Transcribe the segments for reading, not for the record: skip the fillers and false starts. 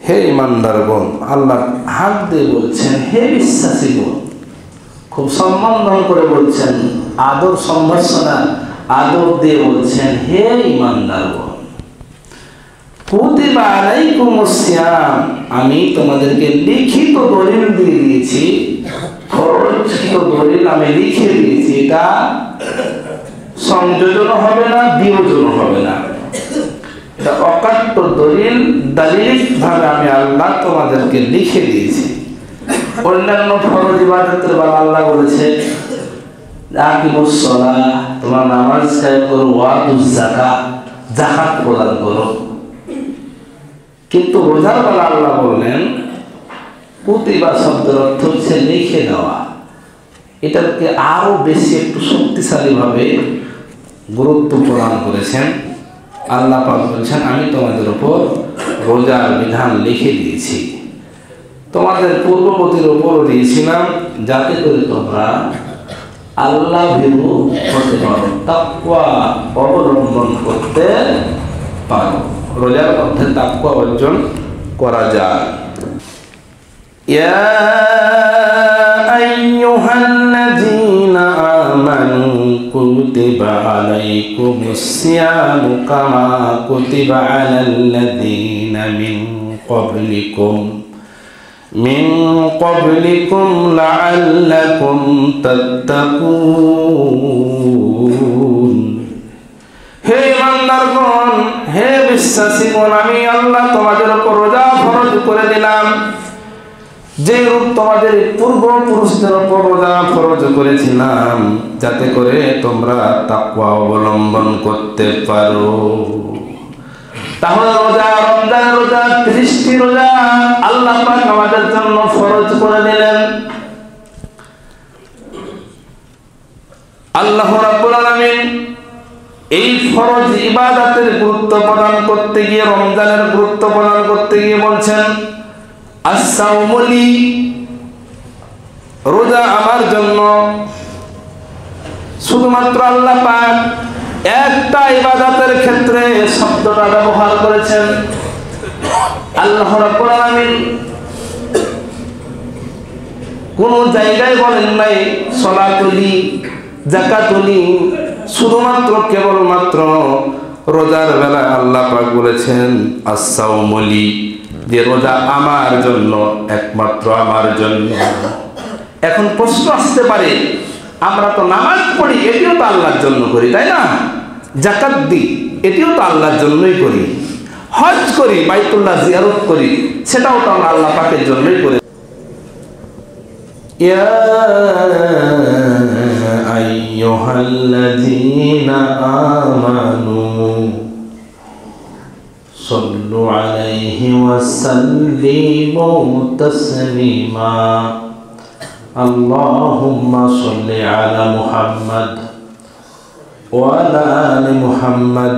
হে ইমানদারগণ, আল্লাহ হাত দিয়ে বলছেন হে বিশ্বাসীগণ, খুব সম্বোধন করে বলছেন, আদর সম্ভাষণা আদর দিয়ে বলছেন হে ইমানদারগণ, কুতিবা আলাইকুমুস সিয়াম, আমি তোমাদেরকে লিখিত দলিল দিয়ে দিয়েছি, ফরজকৃত দলিল আমি লিখে দিয়েছি। এটা সংযোজন হবে না, বিয়োজন হবে না, এটা অকাট্য দলিল, দালিলিক ভাবে আমি আল্লাহ তোমাদেরকে লিখে দিয়েছি। অন্যান্য ফরজ ইবাদতের বেলা আল্লাহ বলেছে আকিমুস সালাহ, তোমরা নামাজ কায়েম করো, ওয়াতুজ যাকাত, যাকাত প্রদান করো। কিন্তু রোজার বেলা আল্লাহ বললেন কুতিবা শব্দের অর্থ হচ্ছে লিখে দেওয়া। এটাকে আরো বেশি একটু শক্তিশালী ভাবে গুরুত্ব প্রদান করেছেন। আল্লাহ পাক বলছেন আমি তোমাদের উপর রোজার বিধান লিখে দিয়েছি, তোমাদের পূর্ববর্তীর উপর দিয়েছিলাম যাতে করে তোমরা আল্লাহ ভীরু হতে পারো, তাকওয়া অবলম্বন করতে পারো, রোজার মধ্যে তাকওয়া অর্জন করা যায়। ইয়া আইয়ুহাল্লাযীনা আমানু কুতিবা আলাইকুমুস সিয়ামু কামা কুতিবা আলাল্লাযীনা মিন ক্বাবলিকুম লাআল্লাকুম তাত্তাকুন। হে ইমানদারগণ, হে বিশ্বাসীগণ, আমি আল্লাহ তোমাদের উপর রোজা ফরজ করে দিলাম, যে রূপ তোমাদের পূর্বপুরুষদের উপর রোজা ফরজ করেছিলাম, যাতে করে তোমরা তাকওয়া অবলম্বন করতে পারো। তাহলে রোজা, রমজানের রোজা, 30টি রোজা আল্লাহ পাক আমাদের জন্য ফরজ করে দিলেন। আল্লাহ রাব্বুল আলামিন এই ফরজ ইবাদতের গুরুত্ব প্রদান করতে গিয়ে, রমজানের গুরুত্ব প্রদান করতে গিয়ে বলছেন আস-সাওমু লি, রোজা আমার জন্য। শুধুমাত্র আল্লাহ পাক একটা ইবাদতের ক্ষেত্রে শব্দটা ব্যবহার করেছেন। আল্লাহ রাব্বুল আলামিন কোন জায়গায় বলেন নাই সালাতুলি, যাকাতুলি, শুধুমাত্র কেবলমাত্র রোজার বেলা আল্লাহ পাক বলেছেন আস-সাওমু লি, যে রোজা আমার জন্য, একমাত্র আমার জন্য। এখন প্রশ্ন আসতে পারে, আমরা তো নামাজ পড়ি, এটিও তো আল্লাহর জন্য করি, তাই না? যাকাত দিই, এটিও তো আল্লাহর জন্যই করি। হজ করি, বাইতুল্লাহ জিয়ারত করি, সেটাও তো আমরা আল্লাহ পাকের জন্যই করি। ইয়া আইয়ুহাল্লাযীনা আমানু সাল্লু আলাইহি ওয়া সাল্লিমু তাসলিমা। আল্লাহুম্মা সাল্লি আলা মুহাম্মাদ ওয়া আলা আলি মুহাম্মাদ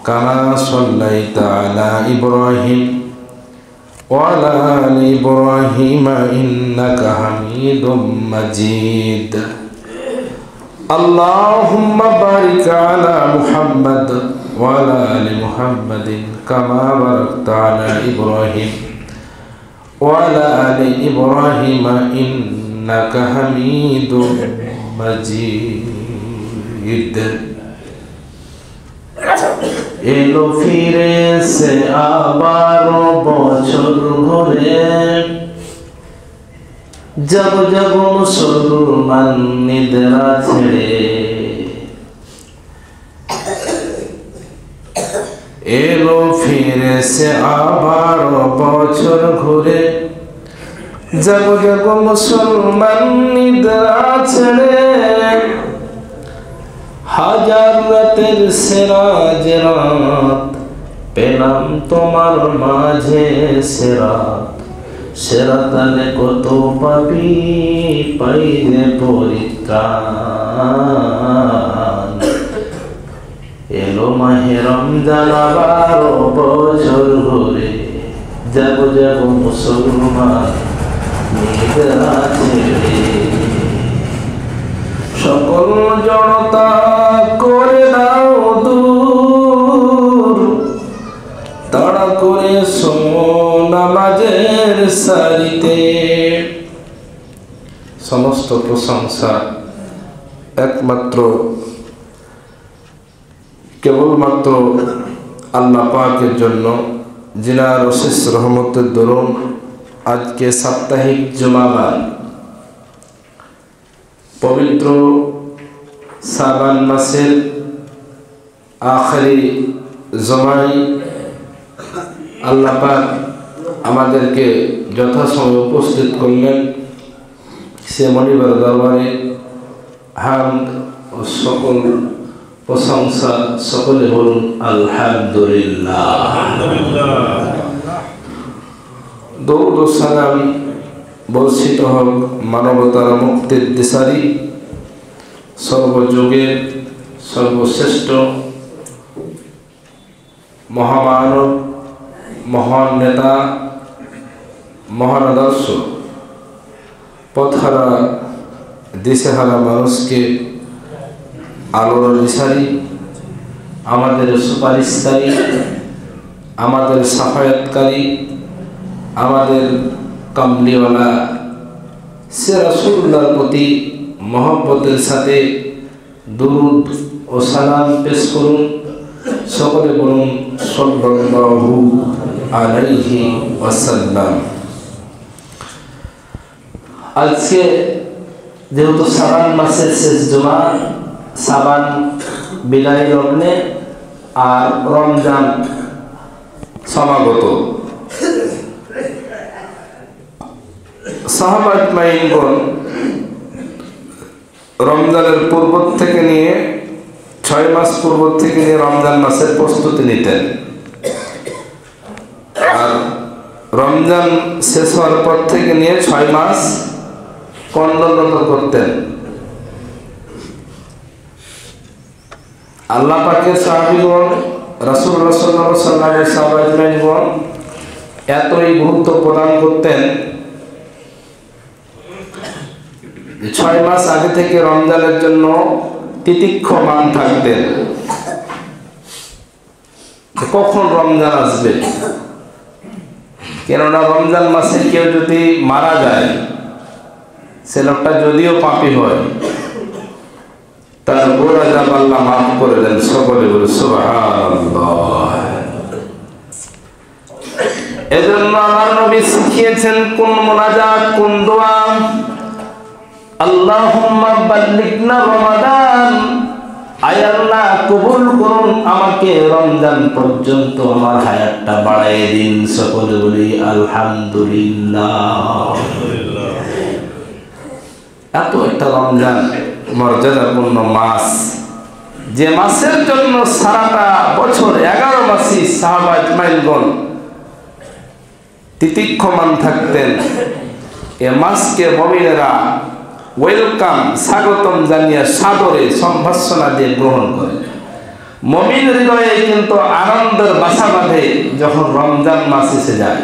কামা সাল্লাইতা আলা ইব্রাহিম ওয়া আলা আলি ইব্রাহিম ইন্নাকা হামিদুম মাজিদ। আল্লাহুম্মা বারিক আলা মুহাম্মাদ ওয়া আলা আলি মুহাম্মাদিন কামা বারাকতা আলা ইব্রাহিম ওয়া আলা আলি ইব্রাহিম ইন্নাকা হামিদুম মাজিদ। এলো ফিরে সে আবার বছর ঘুরে, যাব যাব মুসলমান নিদ্রা ছেড়ে। এলো ফিরে সে আবার বছর ঘুরে, যাব যাব মুসলমান নিদ্রা ছেড়ে। হাজার রাতের সেরাজ রাত পেলাম তোমার মাঝে সেরাত, সেরাতালে কত পাপী পাইলে পরিত্রাণ। এলো মাহে রমজান আবার বছর ঘুরে, যাব যাব মুসলমান নিদ্রা ছেড়ে। সকল জনতা করে দাও দূর, তাড়া করে নামাজের সারিতে। সমস্ত প্রশংসা একমাত্র কেবলমাত্র আল্লাহ পাকের জন্য, যিনার অশেষ রহমতের দরুন আজকে সাপ্তাহিক জুমাবার পবিত্র শাবান মাসের আখেরি জমায় আল্লাহ পাক আমাদেরকে যথাসময়ে উপস্থিত করলেন। সে মনিবার দরবারে হামদ ও সকল প্রশংসা সকলে বলুন আলহামদুলিল্লাহ। দরুদ ও সালাম বর্ষিত হোক মানবতার মুক্তির দিশারি, সর্বযুগের সর্বশ্রেষ্ঠ মহামানব, মহান নেতা, মহান আদর্শ, পথহারা দিশেহারা মানুষকে আলোর দিশারি, আমাদের সুপারিশকারী, আমাদের সাফায়াতকারী, আমাদের কামলিওয়ালা সে রাসূলুল্লাহর প্রতি মহব্বতের সাথে দুরূদ ও সালাম পেশ করুন। সকলে বলুন সাল্লাল্লাহু আলাইহি ওয়াসাল্লাম। আজকে যেহেতু শাবান মাসের শেষ জুমা, শাবান বিদায় লগ্নে আর রমজান সমাগত, সাহাবা আজমাইনগণ রমজানের পূর্ব থেকে নিয়ে 6 মাস পূর্ব থেকে নিয়ে রমজান মাসের প্রস্তুতি নিতেন, আর রমজান শেষ হওয়ার পর থেকে নিয়ে 6 মাস কন্ডলরত করতেন। আল্লাহ পাকের সাহাবীগণ, রাসূলুল্লাহ সাল্লাল্লাহু আলাইহি ওয়াসাল্লামের সাহাবাগণ এতই গুরুত্ব প্রদান করতেন, 6 মাস আগে থেকে রমজানের জন্য তিতিক্ষমান থাকতেন, কখন রমজান আসবে। কেননা রমজান মাসে কেউ যদি মারা যায়, সে লোকটা যদিও পাপী হয়, তার গোরা যাব আল্লাহ মাফ করে দেন। সকলে বলে সুবহানাল্লাহ। এজন্য আমার নবী শিখিয়েছেন কোন মুনাজাত, কোন দোয়া। আল্লাহুম্মা বাল্লিগনা রমাদান, আয় আল্লাহ কবুল করুন আমাকে রমজান পর্যন্ত, আমার হায়াতটা বাড়ায় দিন। সকলে বলি আলহামদুলিল্লাহ। এত একটা রমজান মর্যাদাপূর্ণ মাস, যে মাসের জন্য সারাটা বছর 11 মাসই সাহাবা আজমাইনগণ তিতিক্ষমান থাকতেন। এ মাসকে মুমিনেরা ওয়েলকাম, স্বাগতম জানিয়ে সাদরে সম্ভাষণা দিয়ে গ্রহণ করে। মুমিন হৃদয়ে কিন্তু আনন্দের বাসা বাঁধে যখন রমজান মাস এসে যায়,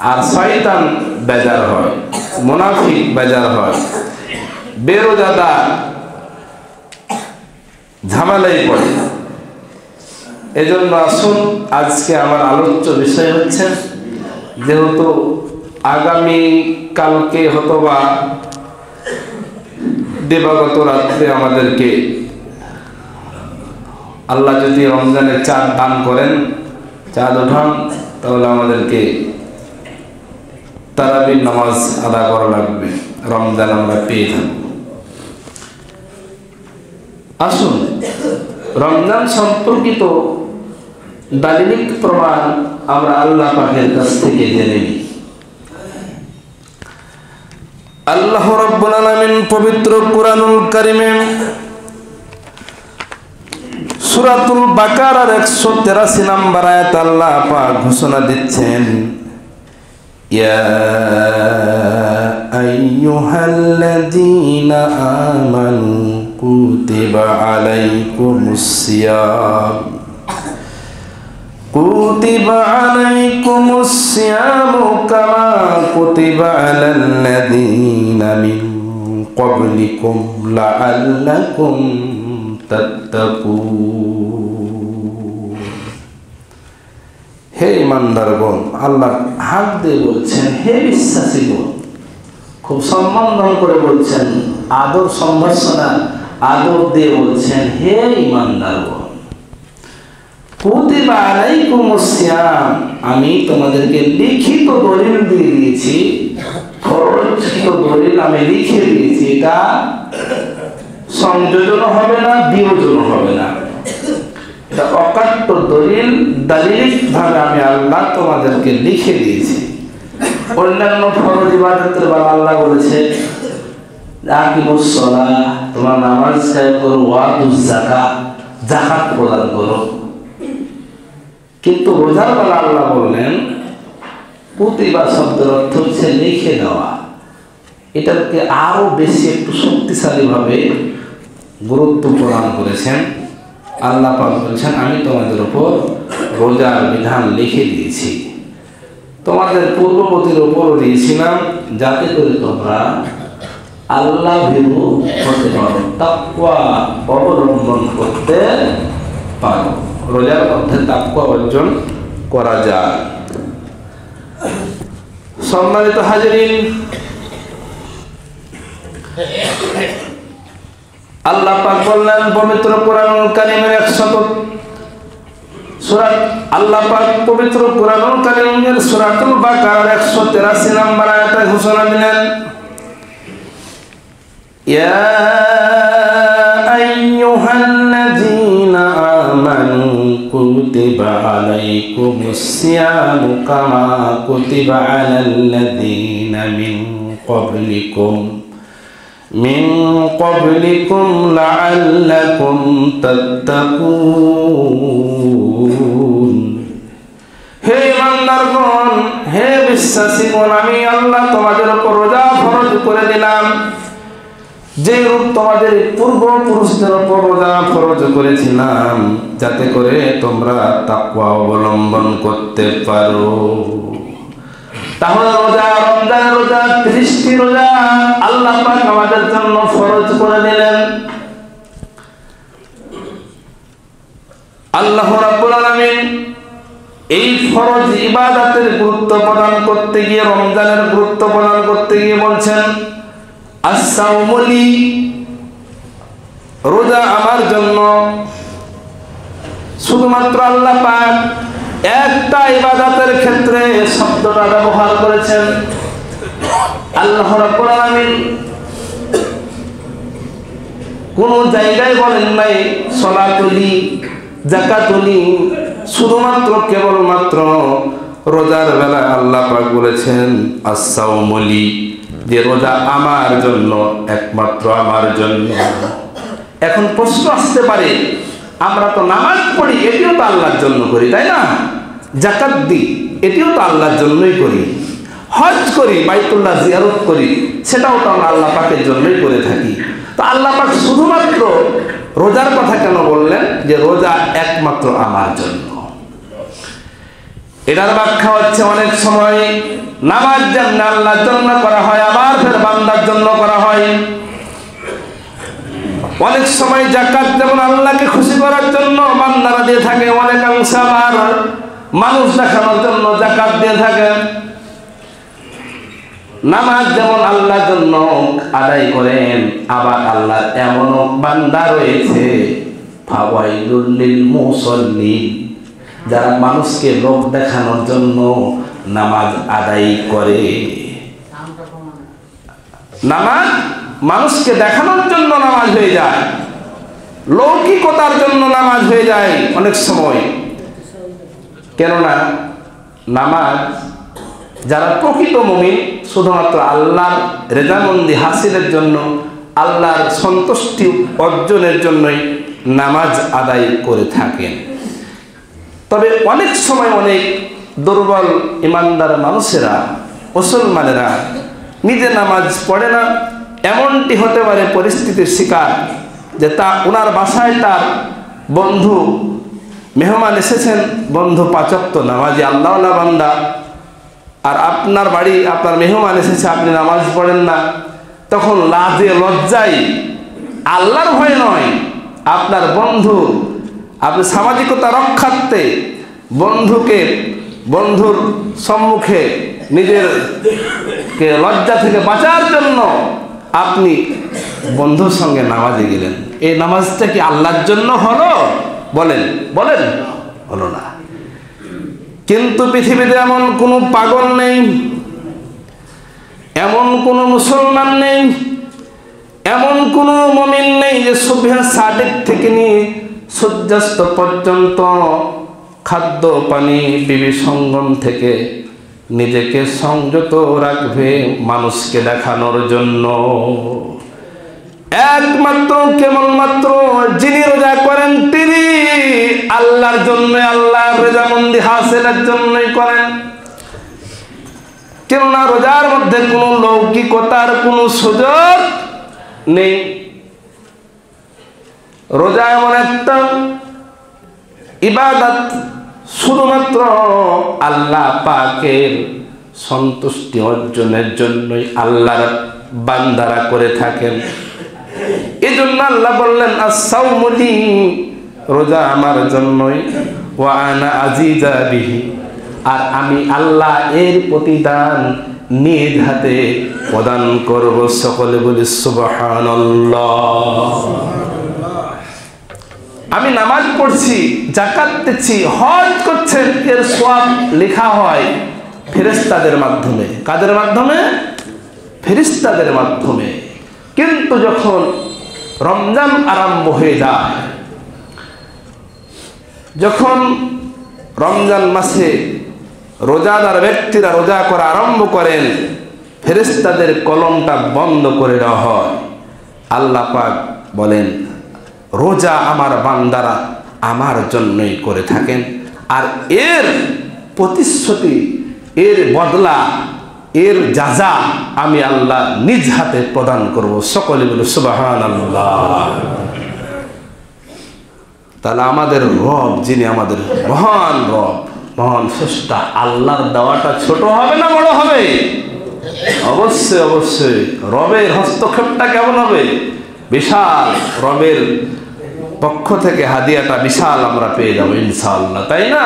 আর শয়তান বেজার হয়, মুনাফিক বেজার হয়, বেরোজাদার ঝামেলায় পড়ে। এজন্য আসুন, আজকে আমার আলোচ্য বিষয় হচ্ছে, যেহেতু আগামী কালকে হতবা দিবাগত রাত্রে আমাদেরকে আল্লাহ যদি রমজানের চাঁদ দান করেন, চাঁদ ওঠান, তাহলে আমাদেরকে তারাবির নামাজ আদা করা লাগবে, রমজান আমরা পেয়ে থাকব। আসুন রমজান সম্পর্কিত দালিলিক প্রমাণ আমরা আল্লাহ পাকের কাছ থেকে জেনে নিই। আল্লাহ রাব্বুল আলামিন পবিত্র কুরআনুল কারীমে সূরাতুল বাকারার 183 নম্বর আয়াত আল্লাহ পাক ঘোষণা দিচ্ছেন, ইয়া আইয়ুহাল্লাযীনা আমানু কুতিবা আলাইকুমুস সিয়াম কামা কুতিবা আলাল্লাযীনা মিন ক্বাবলিকুম লাআল্লাকুম তাত্তাকুন। হে ইমানদারগণ, আল্লাহ হাত দিয়ে বলছেন হে বিশ্বাসীগণ, খুব সম্বোধন করে বলছেন, আদর সম্ভাষণা আদর দিয়ে বলছেন হে ইমানদারগণ, কুতিবা আলাইকুমুস সিয়াম, আমি তোমাদেরকে লিখিত দলিল দিয়ে দিয়েছি, ফরজকৃত দলিল আমি লিখে দিয়েছি। এটা সংযোজন হবে না, বিয়োজন হবে না, এটা অকাট্য দলিল, দালিলিক ভাবে আমি আল্লাহ তোমাদেরকে লিখে দিয়েছি। অন্যান্য ফরজ ইবাদতের বেলা আল্লাহ বলেছে আকিমুস সালাহ, তোমরা নামাজ কায়েম করো, ওয়াতুজ যাকাত, যাকাত প্রদান করো। কিন্তু রোজার বেলা আল্লাহ বললেন, কুতিবা শব্দের অর্থ হচ্ছে লিখে দেওয়া। এটাকে আরো বেশি একটু শক্তিশালী ভাবে গুরুত্ব প্রদান করেছেন। আল্লাহ পাক বলছেন আমি তোমাদের উপর রোজার বিধান লিখে দিয়েছি, তোমাদের পূর্ববর্তীর উপরও দিয়েছিলাম, যাতে করে তোমরা আল্লাহ ভীরু হতে পারো, তাকওয়া অবলম্বন করতে পারো। রোজার মধ্যে তাকওয়া অর্জন করা যায়। সম্মানিত হাজিরিন, আল্লাহ পাক বললেন পবিত্র কোরআনুল কারীমের 100 সূরা, আল্লাহ পাক পবিত্র কোরআনুল কারীমের সূরাতুল বাকারার 183 নম্বর আয়াতে ঘোষণা দিলেন, ইয়া আইয়ুহাল্লাযীনা আমানু কুতিবা আলাইকুমুস সিয়ামু কামা কুতিবা আলাল্লাযীনা মিন ক্বাবলিকুম লাআল্লাকুম তাত্তাকুন। হে ইমানদারগণ, হে বিশ্বাসীগণ, আমি আল্লাহ তোমাদের উপর রোজা ফরজ করে দিলাম, যে রূপ তোমাদের পূর্বপুরুষদের উপর রোজা ফরজ করেছিলাম, যাতে করে তোমরা তাকওয়া অবলম্বন করতে পারো। তাহলে রোজা, রমজানের রোজা, 30টি রোজা আল্লাহ পাক আমাদের জন্য ফরজ করে দিলেন। আল্লাহ রাব্বুল আলামিন এই ফরজ ইবাদতের গুরুত্ব প্রদান করতে গিয়ে, রমজানের গুরুত্ব প্রদান করতে গিয়ে বলছেন আস-সাওমু লি, রোজা আমার জন্য। শুধুমাত্র আল্লাহ পাক একটা ইবাদতের ক্ষেত্রে শব্দটা ব্যবহার করেছেন। আল্লাহ রাব্বুল আলামিন কোন জায়গায় বলেন নাই সালাতুলি, যাকাতুলি। শুধুমাত্র কেবলমাত্র রোজার বেলা আল্লাহ পাক বলেছেন আস-সাওমু লি, যে রোজা আমার জন্য, একমাত্র আমার জন্য। এখন প্রশ্ন আসতে পারে, আমরা তো নামাজ পড়ি, এটিও তো আল্লাহর জন্য করি, তাই না? যাকাত দিই, এটিও তো আল্লাহর জন্যই করি। হজ করি, বাইতুল্লাহ জিয়ারত করি, সেটাও তো আমরা আল্লাহ পাকের জন্যই করে থাকি। তো আল্লাহ পাক শুধুমাত্র রোজার কথা কেন বললেন যে রোজা একমাত্র আমার জন্য? এটার ব্যাখ্যা হচ্ছে, অনেক সময় নামাজ যেমন আল্লাহর জন্য করা হয়, আবার ফের বান্দার জন্য করা হয়। অনেক সময় যাকাত যেমন আল্লাহকে খুশি করার জন্য বান্দারা দিয়ে থাকে, অনেকাংশ আবার মানুষ দেখানোর জন্য যাকাত দিয়ে থাকে। নামাজ যেমন আল্লাহর জন্য আদায় করেন, আবার আল্লাহর এমনও বান্দা রয়েছে ফাওয়াইলুল লিল মুসাল্লিন, যারা মানুষকে লোক দেখানোর জন্য নামাজ আদায় করে। নামাজ মানুষকে দেখানোর জন্য নামাজ হয়ে যায়, লৌকিকতার জন্য নামাজ হয়ে যায় অনেক সময়। কেননা নামাজ যারা প্রকৃত মুমিন, শুধুমাত্র আল্লাহর রেজামন্দি হাসিলের জন্য, আল্লাহর সন্তুষ্টি অর্জনের জন্যই নামাজ আদায় করে থাকেন। তবে অনেক সময় অনেক দুর্বল ইমানদার মানুষেরা, মুসলমানেরা নিজে নামাজ পড়ে না, এমনটি হতে পারে পরিস্থিতির শিকার যে ওনার বাসায় তার বন্ধু মেহমান এসেছেন, বন্ধু 5 ওয়াক্ত নামাজি আল্লাহওয়ালা বান্দা, আর আপনার বাড়ি আপনার মেহমান এসেছে, আপনি নামাজ পড়েন না। তখন লাজে লজ্জায়, আল্লাহর ভয় নয়, আপনার বন্ধু, আপনি সামাজিকতা রক্ষার্থে বন্ধুকে বন্ধুর সম্মুখে নিজেরকে লজ্জা থেকে বাঁচার জন্য আপনি বন্ধুর সঙ্গে নামাজে গেলেন, এই নামাজটা কি আল্লাহর জন্য হলো? বলেন বলেন, হলো না। কিন্তু পৃথিবীতে এমন কোনো পাগল নেই, এমন কোনো মুসলমান নেই, এমন কোনো মুমিন নেই যে সুবহ সাদিক থেকে নিয়ে সূর্যাস্ত পর্যন্ত খাদ্য পানি বিবি সঙ্গম থেকে নিজেকে সংযত রাখবে মানুষকে দেখানোর জন্য। একমাত্র কেবলমাত্র যিনি রোজা করেন তিনি আল্লাহর জন্য, আল্লাহর রেজামন্দি হাসিলের জন্যই করেন। কেননা রোজার মধ্যে কোনো লৌকিকতার কোনো সুযোগ নেই। রোজা এমন একটা ইবাদত শুধুমাত্র আল্লাহ পাকের সন্তুষ্টি অর্জনের জন্যই আল্লাহর বান্দারা করে থাকেন। এই জন্য আল্লাহ বললেন আস-সাওমু লি, রোজা আমার জন্যই, ওয়া আনা আজিজা বিহি, আর আমি আল্লাহ এর প্রতিদান নিজ হাতে প্রদান করব। সকলে বলি সুবহানাল্লাহ। আমি নামাজ পড়ছি, যাকাত দিচ্ছি, হজ করছেন, এর সওয়াব লেখা হয় ফেরেশতাদের মাধ্যমে। কাদের মাধ্যমে? ফেরেশতাদের মাধ্যমে। কিন্তু যখন রমজান আরম্ভ হয়ে যায়, যখন রমজান মাসে রোজাদার ব্যক্তিরা রোজা করা আরম্ভ করেন, ফেরেশতাদের কলমটা বন্ধ করে দেওয়া হয়। আল্লাহ পাক বলেন রোজা আমার বান্দারা আমার জন্যই করে থাকেন, আর এর প্রতিশ্রুতি, এর বদলা, এর যাজা আমি আল্লাহ নিজ হাতে প্রদান করব। সকলে বলে সুবহানাল্লাহ। তাহলে আমাদের রব, যিনি আমাদের মহান রব, মহান স্রষ্টা, আল্লাহর দেওয়াটা ছোট হবে না বড় হবে? অবশ্যই অবশ্যই। রবের হস্তক্ষেপটা কেমন হবে? বিশাল। রবের পক্ষ থেকে হাদিয়াটা বিশাল আমরা পেয়ে যাবো ইনশাআল্লাহ, তাই না?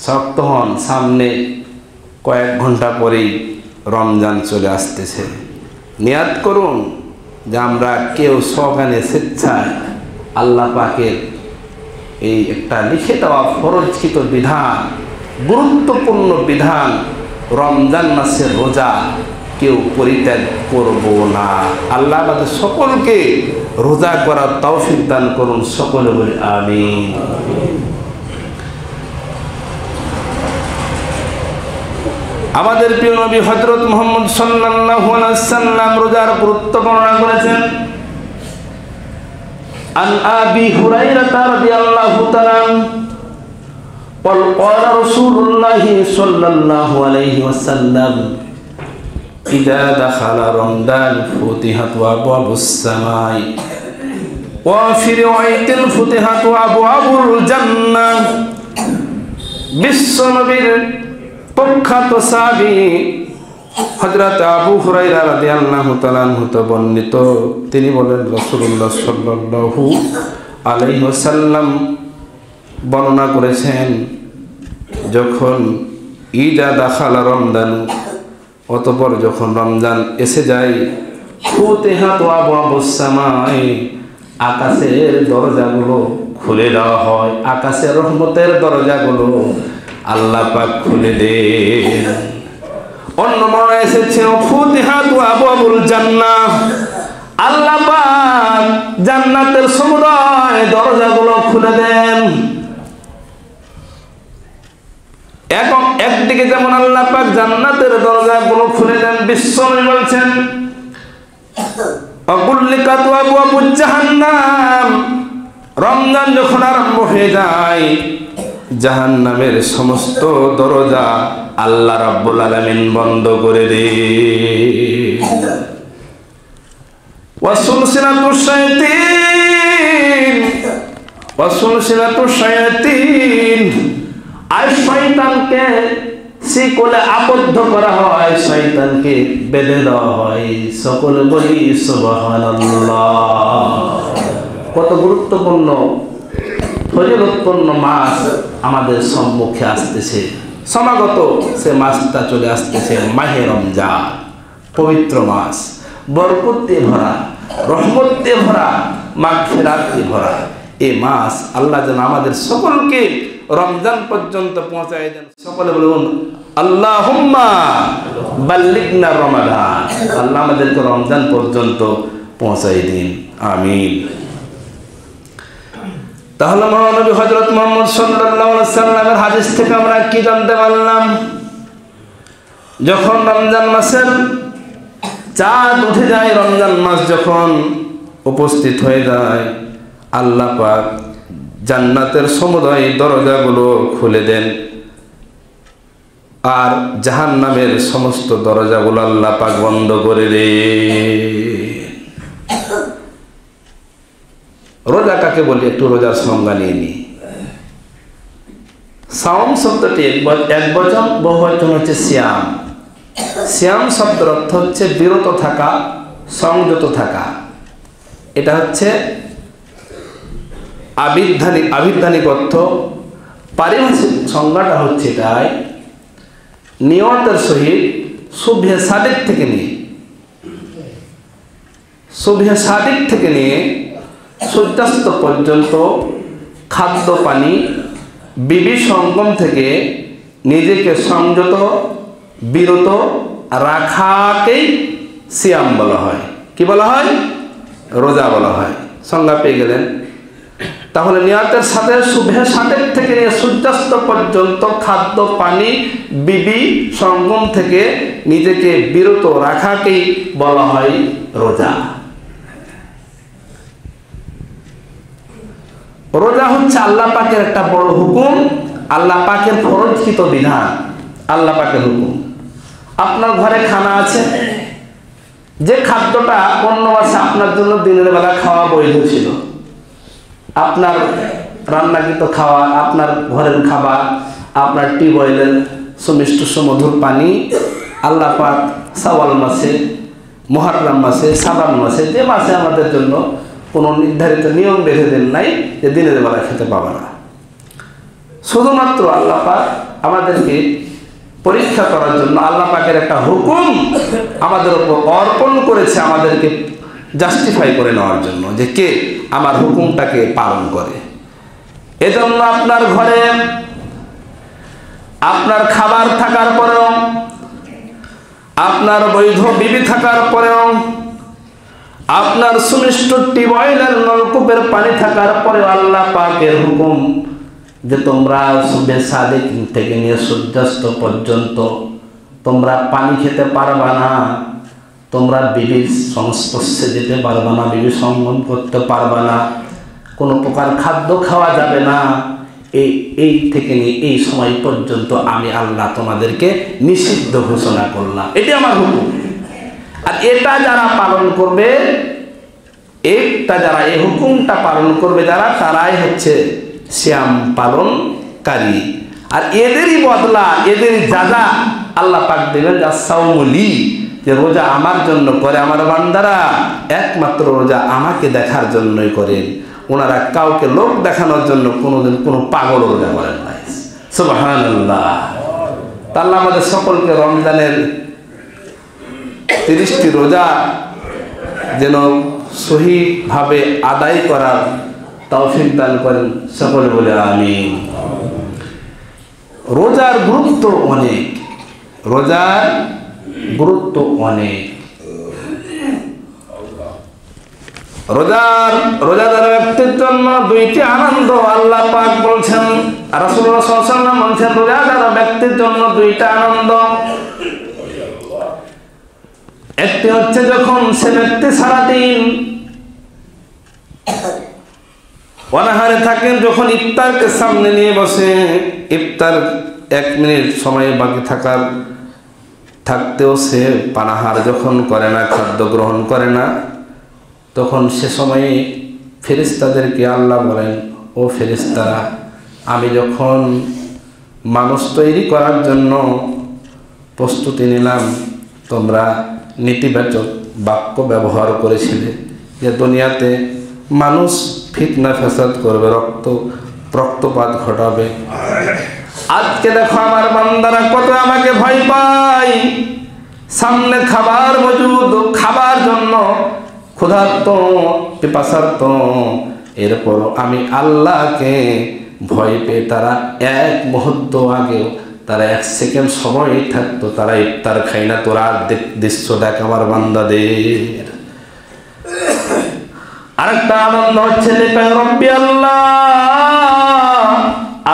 শক্ত হন, সামনে কয়েক ঘন্টা পরেই রমজান চলে আসতেছে। নিয়াত করুন যে আমরা কেউ সকালে স্বেচ্ছায় আল্লাহ পাকের এই একটা লিখে দেওয়া ফরজকৃত বিধান, গুরুত্বপূর্ণ বিধান, রমজান মাসের রোজা কেউ পরিত্যাগ করব না। আল্লাহ আমাদের সকলকে রোজা করার তৌফিক দান করুন। সকলে বলি আমিন। আমাদের প্রিয় নবী হযরত মুহাম্মদ সাল্লাল্লাহু আলাইহি ওয়াসাল্লাম রোজার গুরুত্ব বর্ণনা করেছেন। আন আবি হুরায়রা রাদিয়াল্লাহু তাআলা قال قال رسول الله صلى الله عليه وسلم إذا دخل رمضان فتحت أبواب السماء وفي رواية فتحت أبواب الجنة। বিশ্ব নবীর প্রখ্যাত সাহাবী হযরত আবু হুরায়রা রাদিয়াল্লাহু তাআলা হতে বর্ণিত, তিনি বলেন রাসূলুল্লাহ সাল্লাল্লাহু আলাইহি ওয়াসাল্লাম বর্ণনা করেছেন, যখন ঈদা দাখালা রমজান, অতঃপর যখন রমজান এসে যায়, ফুতিহাত আবওয়াবুস সামাই, আকাশের দরজাগুলো খুলে দেওয়া হয়, আকাশের রহমতের দরজাগুলো আল্লাহ পাক খুলে দেন। অন্য মনে এসেছে ফুতিহাত আবওয়াবুল জান্নাহ, আল্লাহ পাক জান্নাতের সমুদয় দরজাগুলো খুলে দেন। একদিকে যেমন আল্লাহ পাক জান্নাতের দরজাগুলো খুলে দেন, বিশ্বনবী বলছেন অকুল্লিকাত আবওয়াবুজ জাহান্নাম, রমজান যখন আরম্ভ হয়ে যায় জাহান্নামের সমস্ত দরজা আল্লাহ রাব্বুল আলামিন বন্ধ করে দেন। ওয়াসুলসিলাতুশ শায়াতিন, ওয়াসুলসিলাতুশ শায়াতিন, আর শয়তানকে শিকলে আবদ্ধ করা হয়, শয়তানকে বেঁধে দেওয়া হয়। সকলে বলি সুবহানাল্লাহ। কত গুরুত্বপূর্ণ ফজিলতপূর্ণ মাস আমাদের সম্মুখে আসতেছে। সমাগত সে মাসটা চলে আসতেছে মাহে রমজান, পবিত্র মাস, বরকত দিয়ে ভরা, রহমত দিয়ে ভরা, মাগফিরাত দিয়ে ভরা। এই মাস আল্লাহ যেন আমাদের সকলকে রমজান পর্যন্ত পৌঁছায় দেন। সকলে বলুন আল্লাহুম্মা বাল্লিগনা রমাদান। আল্লাহ আমাদেরকে রমজান পর্যন্ত পৌঁছায় দিন, আমিন। তাহলে মহানবী হযরত মুহাম্মদ সাল্লাল্লাহু আলাইহি সাল্লামের হাদিস থেকে আমরা কি জানতে পারলাম? যখন রমজান মাসের চাঁদ উঠে যায়, রমজান মাস যখন উপস্থিত হয়ে যায়, আল্লাহ পাক জান্নাতের সমুদয় দরজাগুলো খুলে দেন আর জাহান্নামের সমস্ত দরজাগুলো আল্লাহ পাক বন্ধ করে দেন। রোজা কাকে বলি একটু রোজার সংজ্ঞা নিয়ে নিই। সাওম শব্দটি এক বচন, বহুবচন হচ্ছে সিয়াম। সিয়াম শব্দের অর্থ হচ্ছে বিরত থাকা, সংযত থাকা। এটা হচ্ছে আবিধানিক অর্থ। পারিভাষিক সংজ্ঞাটা হচ্ছে এটাই, নিয়তের সহিত শুভে সাদিক থেকে নিয়ে সূর্যাস্ত পর্যন্ত খাদ্য পানি বিবি সঙ্গম থেকে নিজেকে সংযত বিরত রাখাকেই সিয়াম বলা হয়। কি বলা হয়? রোজা বলা হয়। সংজ্ঞা পেয়ে গেলেন। তাহলে নিয়তের সাথে শুভে সাদেক থেকে নিয়ে সূর্যাস্ত পর্যন্ত খাদ্য পানি বিবি সঙ্গম থেকে নিজেকে বিরত রাখাকেই বলা হয় রোজা। রোজা হচ্ছে আল্লাহ পাকের একটা বড় হুকুম, আল্লাহ পাকের ফরজকৃত বিধান, আল্লাহ পাকের হুকুম। আপনার ঘরে খানা আছে, যে খাদ্যটা অন্য মাসে আপনার জন্য দিনের বেলা খাওয়া বৈধ ছিল, আপনার রান্নাকৃত খাওয়া, আপনার ঘরের খাবার, আপনার টিউবওয়েলের সুমিষ্ট সুমধুর পানি, আল্লাহ পাক শাওয়াল মাসে, মুহররম মাসে, শাবান মাসে, যে মাসে আমাদের জন্য কোনো নির্ধারিত নিয়ম বেঁধে দেন নাই যে দিনের বেলা খেতে পাবে না। শুধুমাত্র আল্লাহ পাক আমাদেরকে পরীক্ষা করার জন্য আল্লাহ পাকের একটা হুকুম আমাদের উপর অর্পণ করেছে, আমাদেরকে জাস্টিফাই করে নেওয়ার জন্য যে কে আমার হুকুমটাকে পালন করে। এজন্য আপনার ঘরে আপনার খাবার থাকার পরেও, আপনার বৈধ বিবি থাকার পরেও, আপনার সুমিষ্ট টিউবওয়েলের নলকূপের পানি থাকার পরেও আল্লাহ পাকের হুকুম যে তোমরা শুভে সাদেক থেকে নিয়ে সূর্যাস্ত পর্যন্ত তোমরা পানি খেতে পারবা না, তোমরা বিবির সংস্পর্শে যেতে পারবা না, বিবি সঙ্গম করতে পারবা না, কোনো প্রকার খাদ্য খাওয়া যাবে না, এই থেকে নিয়ে এই সময় পর্যন্ত আমি আল্লাহ তোমাদেরকে নিষিদ্ধ ঘোষণা করলাম। এটি আমার হুকুম। আর এটা যারা পালন করবে, যারা এই হুকুমটা পালন করবে যারা, তারাই হচ্ছে সিয়াম পালনকারী। আর এদেরই বদলা, এদেরই যাজা আল্লাহ পাক দেবেন যা সাওমুলি, যে রোজা আমার জন্য করে আমার বান্দারা, একমাত্র রোজা আমাকে দেখার জন্যই করেন। ওনারা কাউকে লোক দেখানোর জন্য কোনোদিন কোনো পাগল রোজা করেন নাই। সুবহানাল্লাহ। তাহলে আমাদের সকলকে রমজানের 30টি রোজা যেন সহিভাবে আদায় করার তৌফিক দান করেন, সকলে বলে আমিন। রোজার গুরুত্ব অনেক, রোজার গুরুত্ব অনেক। রোজাদার ব্যক্তির জন্য 2টি আনন্দ আল্লাহ পাক বলছেন, রাসূলুল্লাহ সাল্লাল্লাহু আলাইহি ওয়াসাল্লাম বলছেন রোজাদার ব্যক্তির জন্য 2টা আনন্দ। একটি হচ্ছে যখন সে ব্যক্তি সারাদিন অনাহারে থাকেন, যখন ইফতারকে সামনে নিয়ে বসে, ইফতার 1 মিনিট সময় বাকি থাকতেও সে পানাহার যখন করে না, খাদ্য গ্রহণ করে না, তখন সে সময়ে ফেরেশতাদেরকে আল্লাহ বলেন, ও ফেরেশতারা, আমি যখন মানুষ তৈরি করার জন্য প্রস্তুতি নিলাম, তোমরা নেতিবাচক বাক্য ব্যবহার করেছিলে, যে দুনিয়াতে মানুষ ফিতনা ফ্যাসাদ করবে, রক্তপাত ঘটাবে, আজকে দেখো আমার বান্দারা কত আমাকে ভয় পায়, সামনে খাবার মজুদ, খাবার জন্য ক্ষুধার্ত পিপাসার্ত, এরপর আমি আল্লাহকে ভয় পেয়ে তারা এক মুহূর্ত আগেও, তারা এক সেকেন্ড সময় থাকতো তারা ইফতার খাই না। তোরা দৃশ্য দেখ আমার বান্দাদের। আরেকটা আনন্দ হচ্ছে রব্বি আল্লাহ,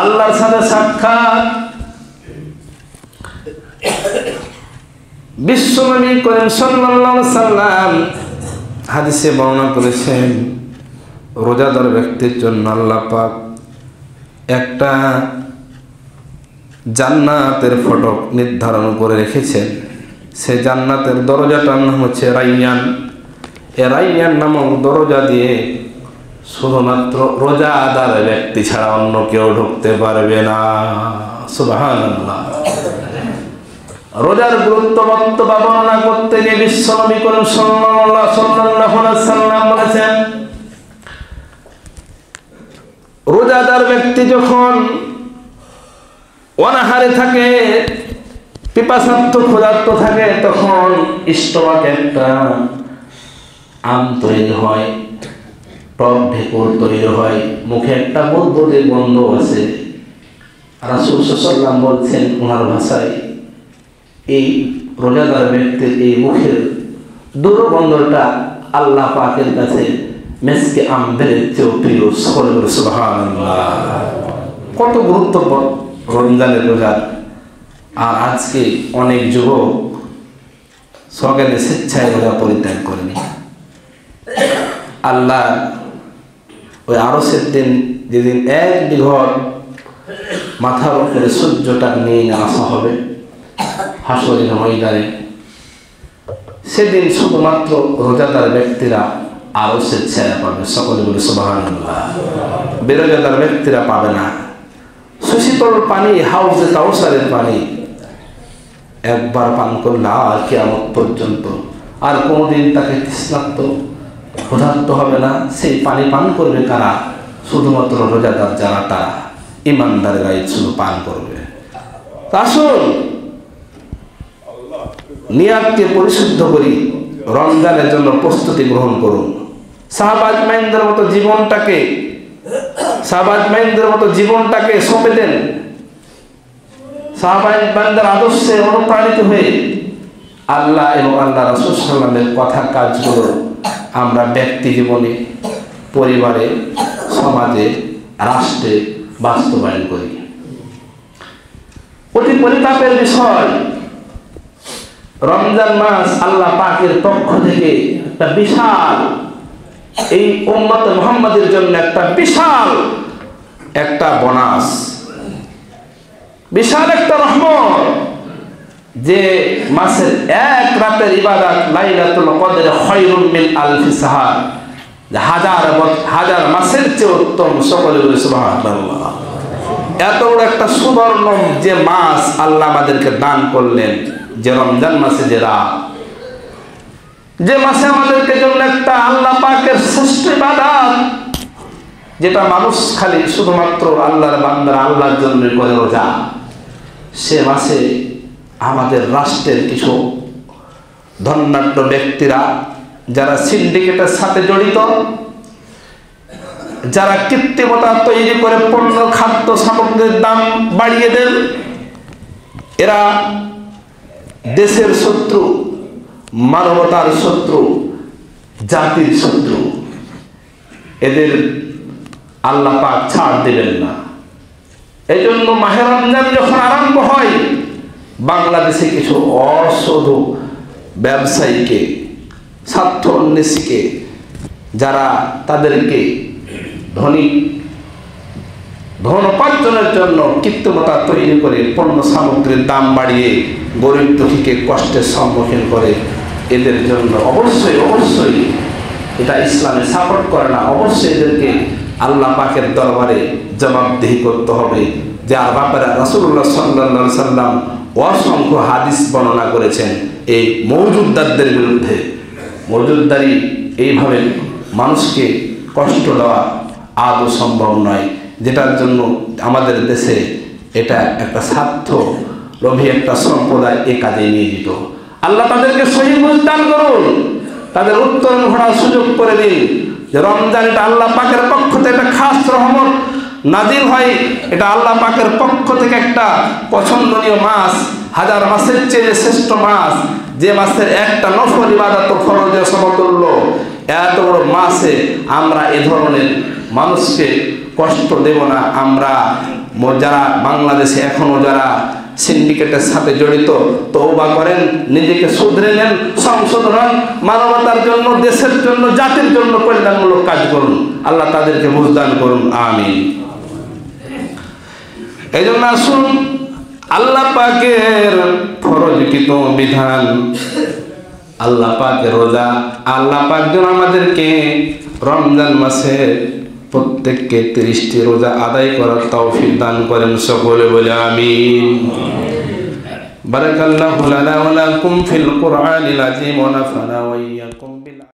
আল্লাহর সাথে সাক্ষাৎ। বিশ্বনবী করিম সাল্লাল্লাহু আলাইহি সাল্লাম হাদিসে বর্ণনা করেছেন, রোজাদার ব্যক্তির জন্য আল্লাহ পাক একটা জান্নাতের ফটক নির্ধারণ করে রেখেছেন। সে জান্নাতের দরজাটার নাম হচ্ছে রাইয়ান। এ রাইয়ান নামক দরজা দিয়ে শুধুমাত্র রোজাদার ব্যক্তি ছাড়া অন্য কেউ ঢুকতে পারবে না। সুবহানাল্লাহ। রোজার গুরুত্ব বক্তব্য বর্ণনা করতে গিয়ে বিশ্বনবী করিম সাল্লাল্লাহু আলাইহি সাল্লাম বলেছেন, রোজাদার ব্যক্তি যখন অনাহারে থাকে, পিপাসার্ত ক্ষুধার্ত থাকে, তখন স্টমাকে একটা আম তৈরি হয়, টক ঢেকুর তৈরি হয়, মুখে একটা বুদবুদে গন্ধ আছে। রাসূল সাল্লাল্লাহু আলাইহি ওয়াসাল্লাম বলছেন ওনার ভাষায়, এই রোজাদার ব্যক্তির এই মুখের দুর্গন্ধটা আল্লাহ পাকের কাছে মেসকে আমদের চেয়েও প্রিয়। সুবহানাল্লাহ। কত গুরুত্বপূর্ণ রমজানের রোজা। আর আজকে অনেক যুবক সকালে স্বেচ্ছায় রোজা পরিত্যাগ করেনি। আল্লাহ ওই আরশের দিন, যেদিন এক বিঘর মাথার উপরে সূর্যটা নিয়ে আসা হবে হাসরের ময়দানে, সেদিন শুধুমাত্র রোজাদার ব্যক্তিরা আরশের ছায়া পাবে। সকলে বলে সুবহানাল্লাহ। বেরোজাদার ব্যক্তিরা পাবে না। সুশীতল পানি, হাউজে কাউসারের পানি একবার পান করলে আর কিয়ামত পর্যন্ত আর কোনোদিন তাকে তৃষ্ণার্ত ক্ষুধার্ত হবে না। সেই পানি পান করবে কারা? শুধুমাত্র রোজাদার যারা, তারা ইমানদার গায়ে শুধু পান করবে। আসুন নিয়াতকে পরিশুদ্ধ করি, রমজানের জন্য প্রস্তুতি গ্রহণ করুন। সাহাবা আজমাইনদের মতো জীবনটাকে সঁপে দেন। সাহাবা আজমাইনদের আদর্শে অনুপ্রাণিত হয়ে আল্লাহ এবং আল্লাহ রাসূল সাল্লাল্লাহু আলাইহি ওয়াসাল্লামের কথা কাজগুলো আমরা ব্যক্তি জীবনে, পরিবারে, সমাজে, রাষ্ট্রে বাস্তবায়ন করি। অতি পরিতাপের বিষয়, রমজান মাস আল্লাহ পাকের পক্ষ থেকে একটা বিশাল, এই উম্মত মুহাম্মাদের জন্য একটা বিশাল একটা বোনাস, বিশাল একটা রহমত, যে মাসের এক রাতের ইবাদত লাইলাতুল কদর খায়রুম মিন আলফি শাহর, হাজার মাসের চেয়ে উত্তম। সকলে বলে সুবহানাল্লাহ। এত বড় একটা সুবর্ণ যে মাস আল্লাহ আমাদেরকে দান করলেন, যে রমজান মাসে যে রাত, যে মাসে আমাদেরকে জন্য একটা আল্লাহ পাকের শ্রেষ্ঠ ইবাদত, যেটা মানুষ খালি শুধুমাত্র আল্লাহর বান্দা আল্লাহর জন্য করে রোজা, সে মাসে আমাদের রাষ্ট্রের কিছু ধনাঢ্য ব্যক্তিরা, যারা সিন্ডিকেটের সাথে জড়িত, যারা কৃত্রিমতা তৈরি করে পণ্য খাদ্য সামগ্রীর দাম বাড়িয়ে দেন, এরা দেশের শত্রু, মানবতার শত্রু, জাতির শত্রু। এদের আল্লাহ পাক ছাড় দেবেন না। এই জন্য মাহে রমজান যখন আরম্ভ হয়, বাংলাদেশে কিছু অসাধু ব্যবসায়ীকে, স্বার্থ অন্বেষীকে, যারা তাদেরকে ধন উপার্জনের জন্য কৃত্রিমতা তৈরি করে পণ্য সামগ্রীর দাম বাড়িয়ে গরিব দুঃখীকে কষ্টের সম্মুখীন করে, এদের জন্য অবশ্যই এটা ইসলামে সাপোর্ট করে না। অবশ্যই এদেরকে আল্লাহ পাকের দরবারে জবাবদিহি করতে হবে, যার ব্যাপারে রাসূলুল্লাহ সাল্লাল্লাহু আলাইহি সাল্লাম অসংখ্য হাদিস বর্ণনা করেছেন এই মওজুদদারদের বিরুদ্ধে। মওজুদদারি এইভাবে মানুষকে কষ্ট দেওয়া আদৌ সম্ভব নয়, যেটার জন্য আমাদের দেশে এটা একটা স্বার্থ লোভী একটা সম্প্রদায় এ কাজে নিয়োজিত। আল্লাহ তাদেরকে সহি বুঝদান করুন, তাদের উত্তরণ ঘটার সুযোগ করে দিন যে রমজান এটা আল্লাহ পাকের পক্ষ থেকে একটা খাস রহমত নাজিল হয়, এটা আল্লাহ পাকের পক্ষ থেকে একটা পছন্দনীয় মাস, হাজার মাসের চেয়ে শ্রেষ্ঠ মাস, যে মাসের একটা নফল ইবাদত ফরজের সমতুল্য। এত বড় মাসে আমরা এ ধরনের মানুষকে কষ্ট দেব না। আমরা যারা বাংলাদেশে এখনো যারা সিন্ডিকেটের সাথে জড়িত, তওবা করেন, নিজেকে শুধরে নেন, সংশোধন হন, মানবতার জন্য, দেশের জন্য, জাতির জন্য কল্যাণমূলক কাজ করুন। আল্লাহ তাদেরকে বুঝদান করুন, আমিন। এই জন্য আসুন আল্লাহ পাকের ফরজকৃত বিধান, আল্লাহ পাকের রোজা, আল্লাহ পাক যেন আমাদেরকে রমজান মাসে প্রত্যেককে 30টি রোজা আদায় করার তৌফিক দান করেন, সকলে বলে আমিন। বারাকাল্লাহু লানা ওয়া লাকুম ফিল কুরআনিল আযীম ওয়া নাফা'না ওয়া ইয়্যাকুম বিল